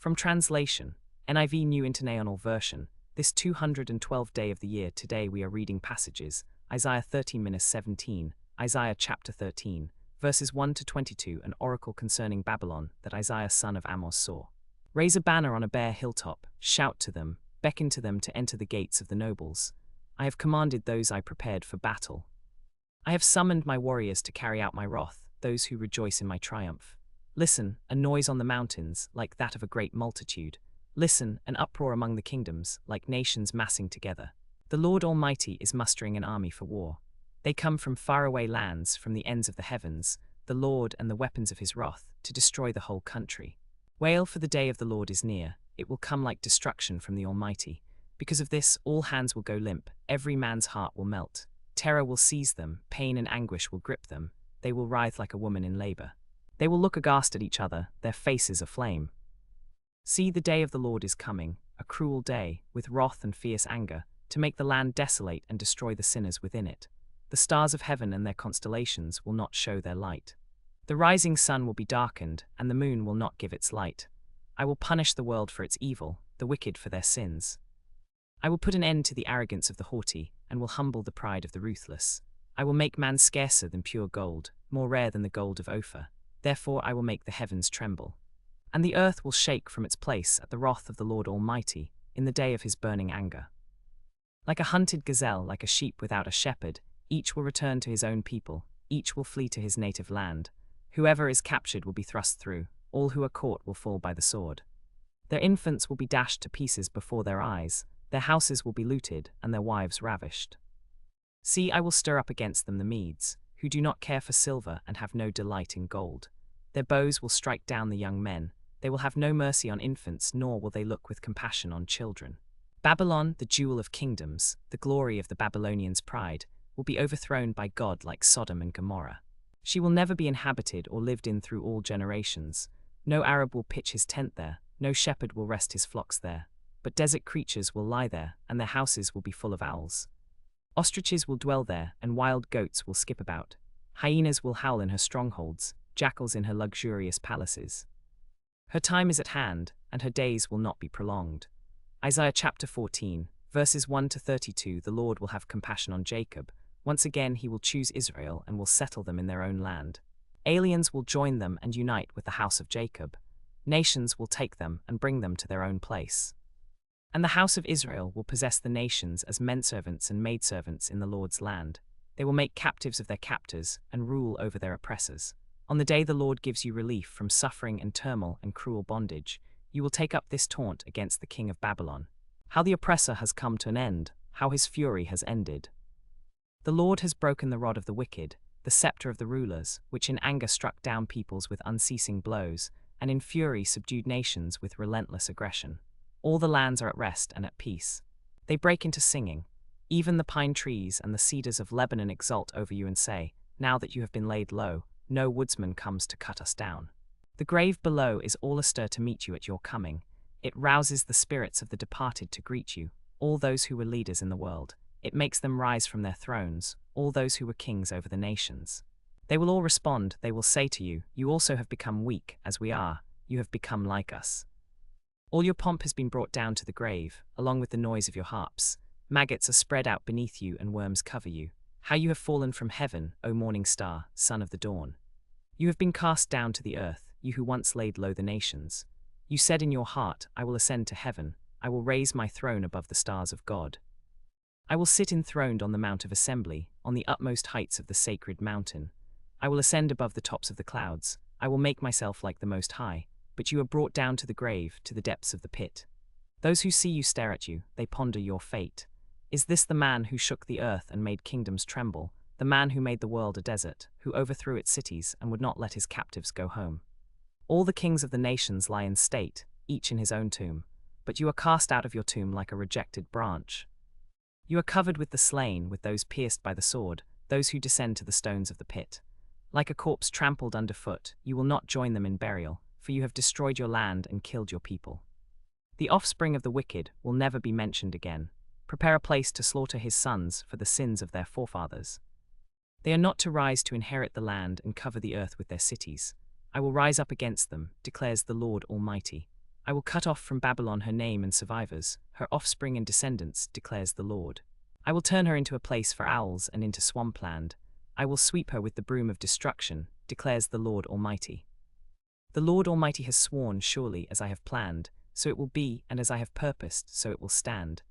From translation, NIV New International Version, this 212th day of the year, today we are reading passages, Isaiah 13-17, Isaiah chapter 13, verses 1 to 22, an oracle concerning Babylon that Isaiah son of Amos saw. Raise a banner on a bare hilltop, shout to them, beckon to them to enter the gates of the nobles. I have commanded those I prepared for battle. I have summoned my warriors to carry out my wrath, those who rejoice in my triumph. Listen, a noise on the mountains, like that of a great multitude. Listen, an uproar among the kingdoms, like nations massing together. The Lord Almighty is mustering an army for war. They come from faraway lands, from the ends of the heavens, the Lord and the weapons of his wrath, to destroy the whole country. Wail, for the day of the Lord is near. It will come like destruction from the Almighty. Because of this, all hands will go limp, every man's heart will melt. Terror will seize them, pain and anguish will grip them. They will writhe like a woman in labor. They will look aghast at each other, their faces aflame. See, the day of the Lord is coming, a cruel day, with wrath and fierce anger, to make the land desolate and destroy the sinners within it. The stars of heaven and their constellations will not show their light. The rising sun will be darkened, and the moon will not give its light. I will punish the world for its evil, the wicked for their sins. I will put an end to the arrogance of the haughty, and will humble the pride of the ruthless. I will make man scarcer than pure gold, more rare than the gold of Ophir. Therefore I will make the heavens tremble. And the earth will shake from its place at the wrath of the Lord Almighty, in the day of his burning anger. Like a hunted gazelle, like a sheep without a shepherd, each will return to his own people, each will flee to his native land. Whoever is captured will be thrust through, all who are caught will fall by the sword. Their infants will be dashed to pieces before their eyes, their houses will be looted, and their wives ravished. See, I will stir up against them the Medes, who do not care for silver and have no delight in gold. Their bows will strike down the young men, they will have no mercy on infants, nor will they look with compassion on children. Babylon, the jewel of kingdoms, the glory of the Babylonians' pride, will be overthrown by God like Sodom and Gomorrah. She will never be inhabited or lived in through all generations. No Arab will pitch his tent there, no shepherd will rest his flocks there. But desert creatures will lie there, and their houses will be full of owls. Ostriches will dwell there, and wild goats will skip about. Hyenas will howl in her strongholds, jackals in her luxurious palaces. Her time is at hand, and her days will not be prolonged. Isaiah chapter 14, verses 1 to 32. The Lord will have compassion on Jacob. Once again he will choose Israel and will settle them in their own land. Aliens will join them and unite with the house of Jacob. Nations will take them and bring them to their own place. And the house of Israel will possess the nations as menservants and maidservants in the Lord's land. They will make captives of their captors and rule over their oppressors. On the day the Lord gives you relief from suffering and turmoil and cruel bondage, you will take up this taunt against the king of Babylon. How the oppressor has come to an end, how his fury has ended. The Lord has broken the rod of the wicked, the scepter of the rulers, which in anger struck down peoples with unceasing blows, and in fury subdued nations with relentless aggression. All the lands are at rest and at peace. They break into singing. Even the pine trees and the cedars of Lebanon exult over you and say, now that you have been laid low, no woodsman comes to cut us down. The grave below is all astir to meet you at your coming. It rouses the spirits of the departed to greet you, all those who were leaders in the world. It makes them rise from their thrones, all those who were kings over the nations. They will all respond, they will say to you, you also have become weak, as we are, you have become like us. All your pomp has been brought down to the grave, along with the noise of your harps. Maggots are spread out beneath you and worms cover you. How you have fallen from heaven, O morning star, son of the dawn. You have been cast down to the earth, you who once laid low the nations. You said in your heart, I will ascend to heaven, I will raise my throne above the stars of God. I will sit enthroned on the Mount of Assembly, on the utmost heights of the sacred mountain. I will ascend above the tops of the clouds, I will make myself like the Most High. But you are brought down to the grave, to the depths of the pit. Those who see you stare at you, they ponder your fate. Is this the man who shook the earth and made kingdoms tremble, the man who made the world a desert, who overthrew its cities and would not let his captives go home? All the kings of the nations lie in state, each in his own tomb, but you are cast out of your tomb like a rejected branch. You are covered with the slain, with those pierced by the sword, those who descend to the stones of the pit. Like a corpse trampled underfoot, you will not join them in burial, for you have destroyed your land and killed your people. The offspring of the wicked will never be mentioned again. Prepare a place to slaughter his sons for the sins of their forefathers. They are not to rise to inherit the land and cover the earth with their cities. I will rise up against them, declares the Lord Almighty. I will cut off from Babylon her name and survivors, her offspring and descendants, declares the Lord. I will turn her into a place for owls and into swampland. I will sweep her with the broom of destruction, declares the Lord Almighty. The Lord Almighty has sworn, surely as I have planned, so it will be, and as I have purposed, so it will stand.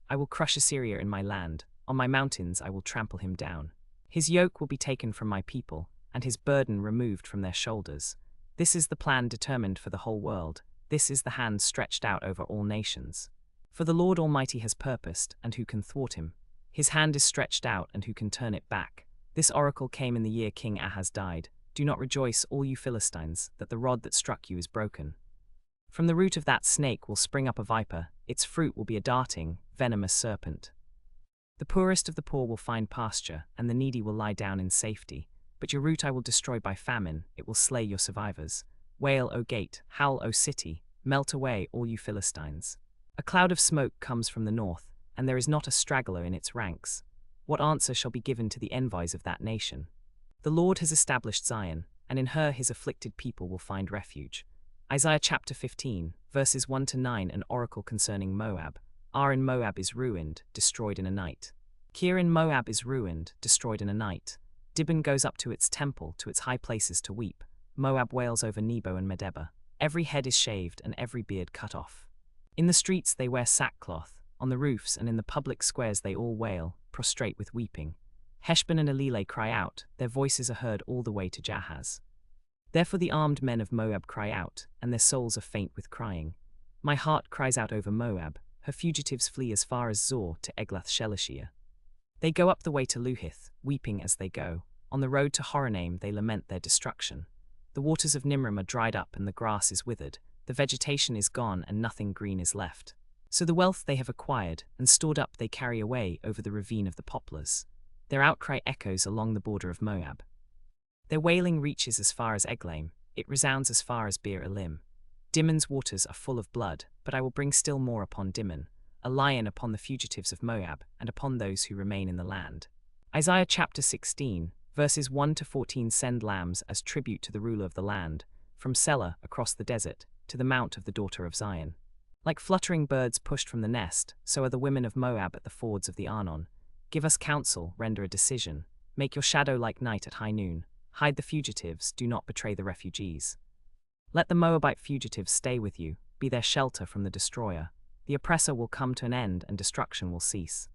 I will crush Assyria in my land, on my mountains I will trample him down. His yoke will be taken from my people, and his burden removed from their shoulders. This is the plan determined for the whole world, this is the hand stretched out over all nations. For the Lord Almighty has purposed, and who can thwart him? His hand is stretched out, and who can turn it back? This oracle came in the year King Ahaz died. Do not rejoice, all you Philistines, that the rod that struck you is broken. From the root of that snake will spring up a viper, its fruit will be a darting, venomous serpent. The poorest of the poor will find pasture, and the needy will lie down in safety. But your root I will destroy by famine, it will slay your survivors. Wail, O gate, howl, O city, melt away, all you Philistines. A cloud of smoke comes from the north, and there is not a straggler in its ranks. What answer shall be given to the envies of that nation? The Lord has established Zion, and in her his afflicted people will find refuge. Isaiah chapter 15, verses 1-9, an oracle concerning Moab. Ar in Moab is ruined, destroyed in a night. Kir in Moab is ruined, destroyed in a night. Dibon goes up to its temple, to its high places to weep. Moab wails over Nebo and Medeba. Every head is shaved and every beard cut off. In the streets they wear sackcloth, on the roofs and in the public squares they all wail, prostrate with weeping. Heshbon and Elileh cry out, their voices are heard all the way to Jahaz. Therefore the armed men of Moab cry out, and their souls are faint with crying. My heart cries out over Moab, her fugitives flee as far as Zor to Eglath-Shelishiyah. They go up the way to Luhith, weeping as they go. On the road to Horonaim they lament their destruction. The waters of Nimrim are dried up and the grass is withered, the vegetation is gone and nothing green is left. So the wealth they have acquired and stored up they carry away over the ravine of the poplars. Their outcry echoes along the border of Moab. Their wailing reaches as far as Eglaim, it resounds as far as Beer Elim. Dimon's waters are full of blood, but I will bring still more upon Dimon, a lion upon the fugitives of Moab, and upon those who remain in the land. Isaiah chapter 16, verses 1-14. Send lambs as tribute to the ruler of the land, from Selah across the desert, to the mount of the daughter of Zion. Like fluttering birds pushed from the nest, so are the women of Moab at the fords of the Arnon. Give us counsel, render a decision. Make your shadow like night at high noon. Hide the fugitives, do not betray the refugees. Let the Moabite fugitives stay with you, be their shelter from the destroyer. The oppressor will come to an end and destruction will cease.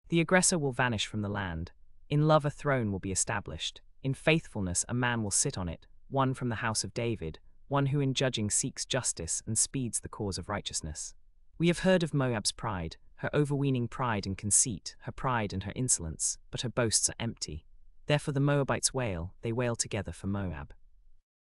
The aggressor will vanish from the land. In love a throne will be established. In faithfulness a man will sit on it, one from the house of David, one who in judging seeks justice and speeds the cause of righteousness. We have heard of Moab's pride, her overweening pride and conceit, her pride and her insolence, but her boasts are empty. Therefore the Moabites wail, they wail together for Moab.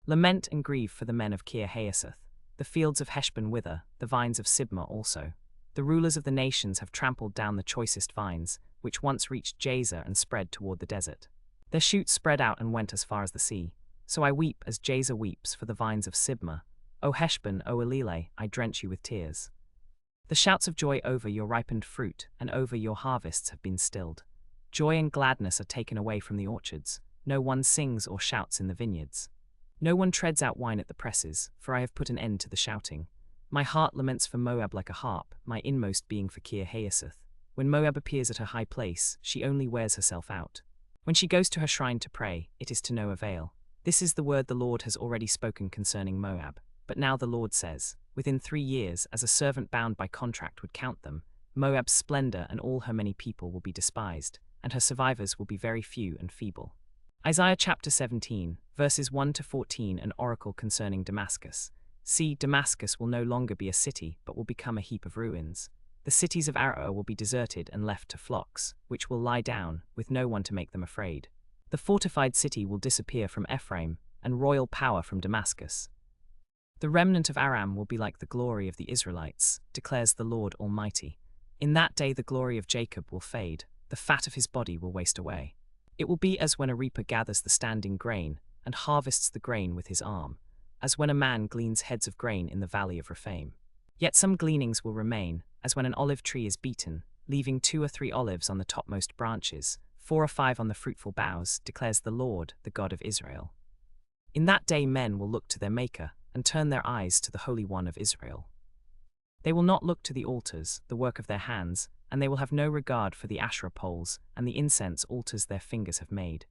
Lament and grieve for the men of Kir Haeseth. The fields of Heshbon wither, the vines of Sibmah also. The rulers of the nations have trampled down the choicest vines, which once reached Jazer and spread toward the desert. Their shoots spread out and went as far as the sea. So I weep as Jazer weeps for the vines of Sibmah. O Heshbon, O Elileh, I drench you with tears. The shouts of joy over your ripened fruit and over your harvests have been stilled. Joy and gladness are taken away from the orchards. No one sings or shouts in the vineyards. No one treads out wine at the presses, for I have put an end to the shouting. My heart laments for Moab like a harp, my inmost being for Kir Haeseth. When Moab appears at her high place, she only wears herself out. When she goes to her shrine to pray, it is to no avail. This is the word the Lord has already spoken concerning Moab. But now the Lord says, within 3 years, as a servant bound by contract would count them, Moab's splendor and all her many people will be despised, and her survivors will be very few and feeble. Isaiah chapter 17, verses 1-14, an oracle concerning Damascus. See, Damascus will no longer be a city, but will become a heap of ruins. The cities of Aroer will be deserted and left to flocks, which will lie down, with no one to make them afraid. The fortified city will disappear from Ephraim, and royal power from Damascus. The remnant of Aram will be like the glory of the Israelites, declares the Lord Almighty. In that day the glory of Jacob will fade, the fat of his body will waste away. It will be as when a reaper gathers the standing grain, and harvests the grain with his arm, as when a man gleans heads of grain in the valley of Rephaim. Yet some gleanings will remain, as when an olive tree is beaten, leaving 2 or 3 olives on the topmost branches, 4 or 5 on the fruitful boughs, declares the Lord, the God of Israel. In that day men will look to their Maker, and turn their eyes to the Holy One of Israel. They will not look to the altars, the work of their hands, and they will have no regard for the Asherah poles and the incense altars their fingers have made.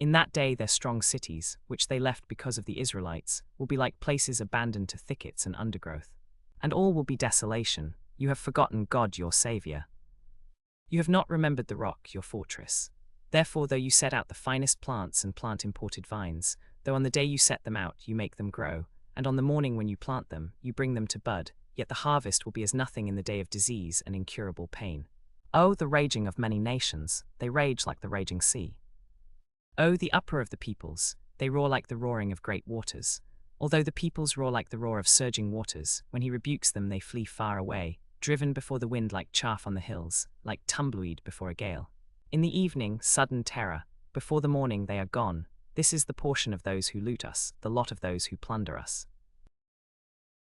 In that day their strong cities, which they left because of the Israelites, will be like places abandoned to thickets and undergrowth. And all will be desolation. You have forgotten God your Saviour. You have not remembered the rock, your fortress. Therefore, though you set out the finest plants and plant imported vines, though on the day you set them out you make them grow, and on the morning when you plant them you bring them to bud, yet the harvest will be as nothing in the day of disease and incurable pain. Oh, the raging of many nations, they rage like the raging sea. Oh, the uproar of the peoples, they roar like the roaring of great waters. Although the peoples roar like the roar of surging waters, when he rebukes them they flee far away, driven before the wind like chaff on the hills, like tumbleweed before a gale. In the evening, sudden terror, before the morning they are gone. This is the portion of those who loot us, the lot of those who plunder us.